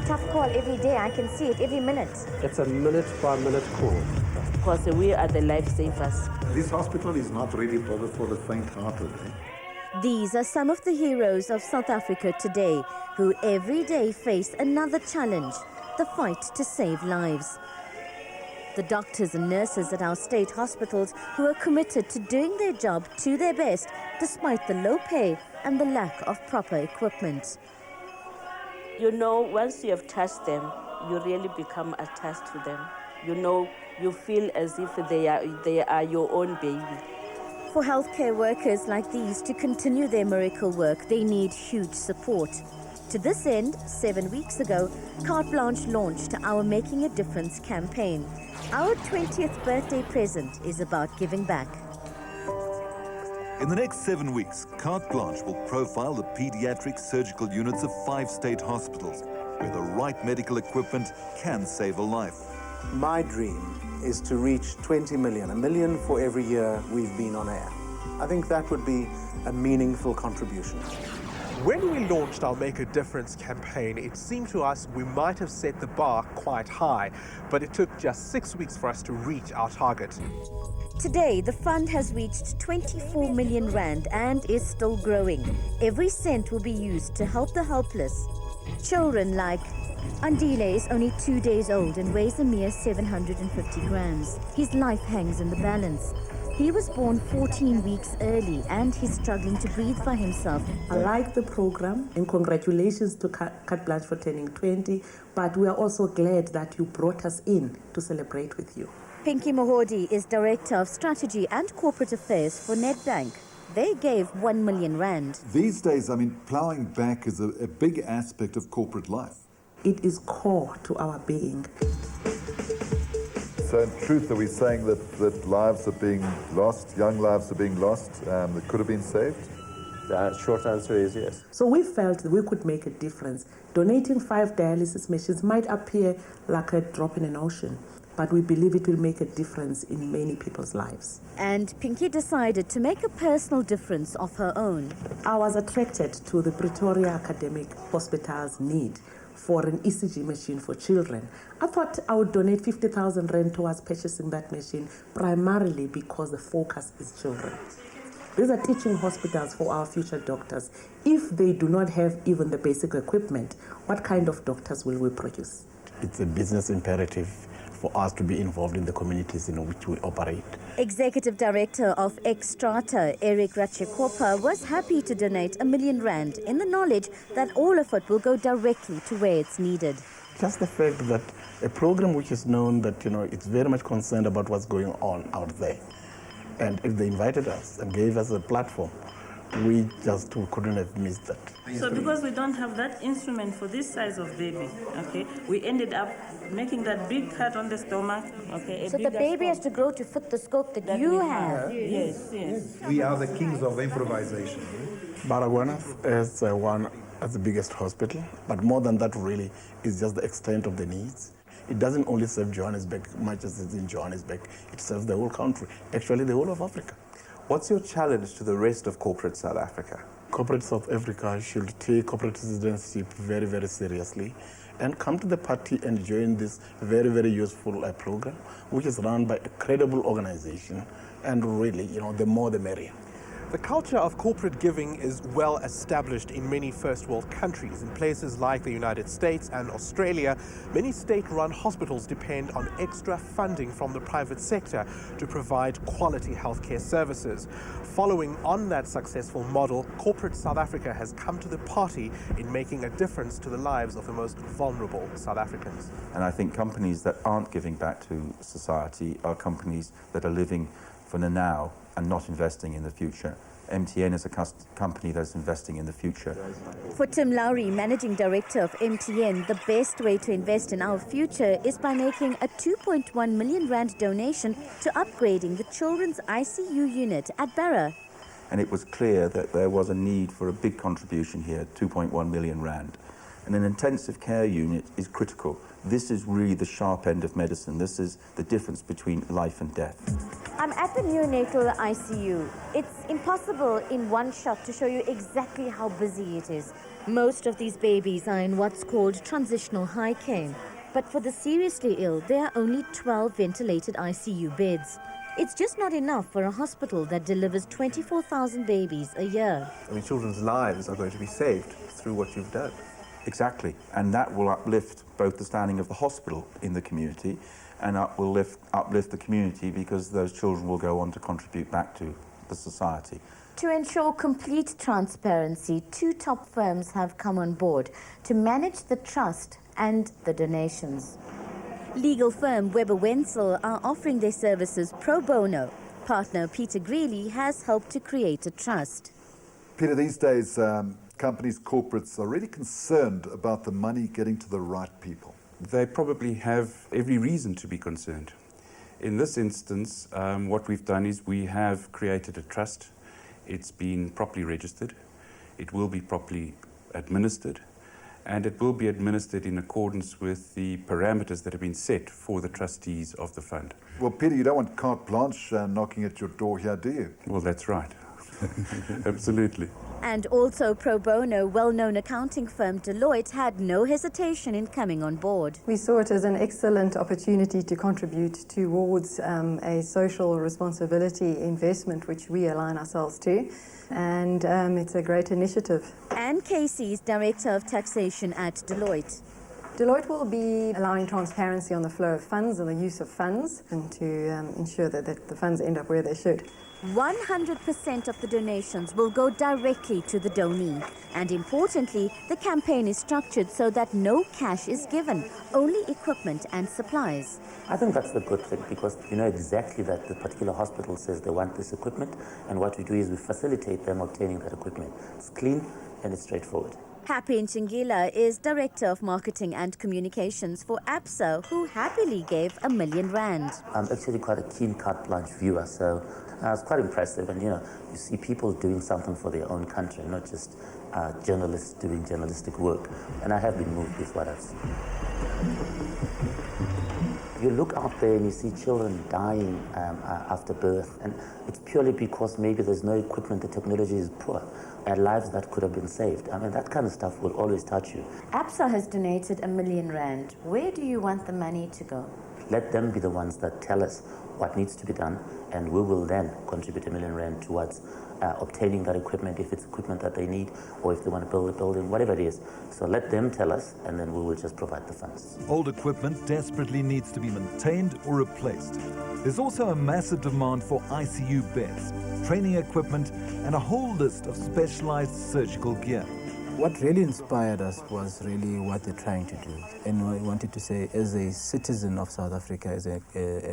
tough call every day. I can see it every minute. It's a minute-by-minute call. Because we are the lifesavers. This hospital is not really for the faint-hearted. These are some of the heroes of South Africa today, who every day face another challenge, the fight to save lives. The doctors and nurses at our state hospitals who are committed to doing their job to their best, despite the low pay and the lack of proper equipment. You know, once you have touched them, you really become attached to them. You know, you feel as if they are your own baby. For healthcare workers like these to continue their miracle work, they need huge support. To this end, 7 weeks ago, Carte Blanche launched our Making a Difference campaign. Our 20th birthday present is about giving back. In the next 7 weeks, Carte Blanche will profile the pediatric surgical units of 5 state hospitals, where the right medical equipment can save a life. My dream is to reach 20 million, 1 million for every year we've been on air. I think that would be a meaningful contribution. When we launched our Make a Difference campaign, it seemed to us we might have set the bar quite high, but it took just 6 weeks for us to reach our target. Today, the fund has reached 24 million rand and is still growing. Every cent will be used to help the helpless. Children like Andile is only 2 days old and weighs a mere 750 grams. His life hangs in the balance. He was born 14 weeks early and he's struggling to breathe by himself. I like the program and congratulations to Carte Blanche for turning 20, but we are also glad that you brought us in to celebrate with you. Pinky Mohodi is Director of Strategy and Corporate Affairs for Nedbank. They gave 1 million rand. These days, ploughing back is a big aspect of corporate life. It is core to our being. So in truth, are we saying that lives are being lost, young lives are being lost, that could have been saved? The short answer is yes. So we felt that we could make a difference. Donating 5 dialysis machines might appear like a drop in an ocean, but we believe it will make a difference in many people's lives. And Pinky decided to make a personal difference of her own. I was attracted to the Pretoria Academic Hospital's need for an ECG machine for children. I thought I would donate 50,000 rand towards purchasing that machine, primarily because the focus is children. These are teaching hospitals for our future doctors. If they do not have even the basic equipment, what kind of doctors will we produce? It's a business imperative for us to be involved in the communities in which we operate. Executive Director of Extrata, Eric Ratchekopa, was happy to donate 1 million rand in the knowledge that all of it will go directly to where it's needed. Just the fact that a program which is known that, it's very much concerned about what's going on out there. And if they invited us and gave us a platform, we couldn't have missed that. So because we don't have that instrument for this size of baby, okay, we ended up making that big cut on the stomach, okay. So the baby has to grow to fit the scope that you have. Yes. We are the kings of improvisation. Baragwanath is one as the biggest hospital, but more than that really is just the extent of the needs. It doesn't only serve Johannesburg much as it's in Johannesburg, it serves the whole country, actually the whole of Africa. What's your challenge to the rest of corporate South Africa? Corporate South Africa should take corporate citizenship very, very seriously and come to the party and join this very, very useful program, which is run by a credible organization. And really, the more the merrier. The culture of corporate giving is well established in many first world countries. In places like the United States and Australia, many state-run hospitals depend on extra funding from the private sector to provide quality healthcare services. Following on that successful model, corporate South Africa has come to the party in making a difference to the lives of the most vulnerable South Africans. And I think companies that aren't giving back to society are companies that are living for the now and not investing in the future. MTN is a company that's investing in the future. For Tim Lowry, Managing Director of MTN, the best way to invest in our future is by making a 2.1 million rand donation to upgrading the children's ICU unit at Barra. And it was clear that there was a need for a big contribution here, 2.1 million rand. And an intensive care unit is critical. This is really the sharp end of medicine. This is the difference between life and death. I'm at the neonatal ICU. It's impossible in one shot to show you exactly how busy it is. Most of these babies are in what's called transitional high care. But for the seriously ill, there are only 12 ventilated ICU beds. It's just not enough for a hospital that delivers 24,000 babies a year. I mean, children's lives are going to be saved through what you've done. Exactly, and that will uplift both the standing of the hospital in the community and uplift the community because those children will go on to contribute back to the society. To ensure complete transparency, 2 top firms have come on board to manage the trust and the donations. Legal firm Weber Wenzel are offering their services pro bono. Partner Peter Greeley has helped to create a trust. Peter, these days, companies, corporates are really concerned about the money getting to the right people. They probably have every reason to be concerned. In this instance, what we've done is we have created a trust. It's been properly registered. It will be properly administered. And it will be administered in accordance with the parameters that have been set for the trustees of the fund. Well, Peter, you don't want Carte Blanche knocking at your door here, do you? Well, that's right. Absolutely. And also pro bono, well-known accounting firm Deloitte had no hesitation in coming on board. We saw it as an excellent opportunity to contribute towards a social responsibility investment which we align ourselves to. And it's a great initiative. Anne Casey is Director of Taxation at Deloitte. Deloitte will be allowing transparency on the flow of funds and the use of funds and to ensure that the funds end up where they should. 100% of the donations will go directly to the donee. And importantly, the campaign is structured so that no cash is given, only equipment and supplies. I think that's the good thing because you know exactly that the particular hospital says they want this equipment, and what we do is we facilitate them obtaining that equipment. It's clean and it's straightforward. Happy Nchingila is Director of Marketing and Communications for ABSA, who happily gave R1 million. I'm actually quite a keen Carte Blanche viewer, so it's quite impressive. And you know, you see people doing something for their own country, not just journalists doing journalistic work. And I have been moved with what I've seen. You look out there and you see children dying after birth, and it's purely because maybe there's no equipment, the technology is poor, and lives that could have been saved. I mean, that kind of stuff will always touch you. ABSA has donated R1 million. Where do you want the money to go? Let them be the ones that tell us what needs to be done, and we will then contribute R1 million towards obtaining that equipment, if it's equipment that they need, or if they want to build a building, whatever it is. So let them tell us, and then we will just provide the funds. Old equipment desperately needs to be maintained or replaced. There's also a massive demand for ICU beds, training equipment, and a whole list of specialized surgical gear. What really inspired us was really what they're trying to do. And I wanted to say, as a citizen of South Africa, as a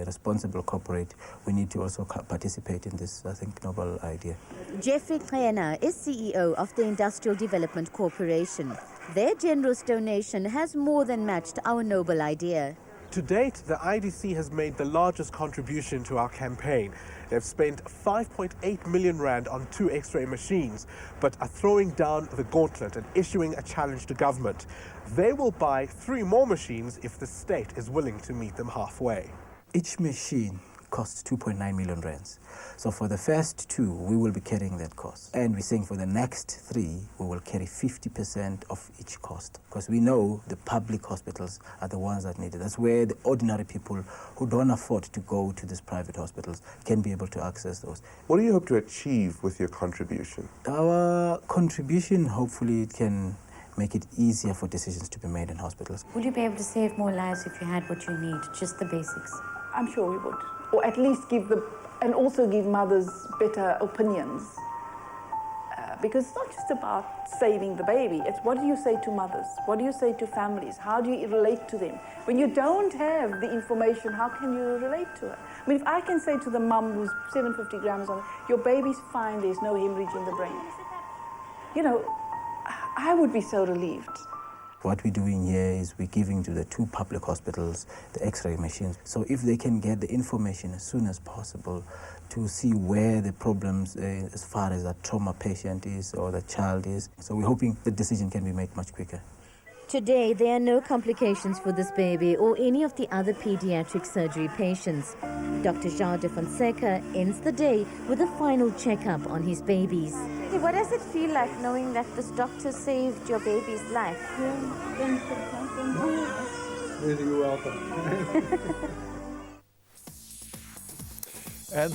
responsible corporate, we need to also participate in this, I think, noble idea. Jeffrey Kayana is CEO of the Industrial Development Corporation. Their generous donation has more than matched our noble idea. To date, the IDC has made the largest contribution to our campaign. They've spent 5.8 million rand on 2 X-ray machines, but are throwing down the gauntlet and issuing a challenge to government. They will buy 3 more machines if the state is willing to meet them halfway. Each machine costs 2.9 million rands. So for the first 2, we will be carrying that cost. And we're saying for the next 3, we will carry 50% of each cost. Because we know the public hospitals are the ones that need it. That's where the ordinary people who don't afford to go to these private hospitals can be able to access those. What do you hope to achieve with your contribution? Our contribution, hopefully, it can make it easier for decisions to be made in hospitals. Will you be able to save more lives if you had what you need, just the basics? I'm sure we would. Or at least and also give mothers better opinions. Because it's not just about saving the baby, it's what do you say to mothers? What do you say to families? How do you relate to them? When you don't have the information, how can you relate to her? I mean, if I can say to the mum who's 750 grams on, your baby's fine, there's no hemorrhage in the brain. You know, I would be so relieved. What we're doing here is we're giving to the 2 public hospitals the X-ray machines. So if they can get the information as soon as possible to see where the problems as far as a trauma patient is or the child is. So we're hoping the decision can be made much quicker. Today, there are no complications for this baby or any of the other pediatric surgery patients. Dr. Jean de Fonseca ends the day with a final checkup on his babies. What does it feel like knowing that this doctor saved your baby's life? You're welcome. And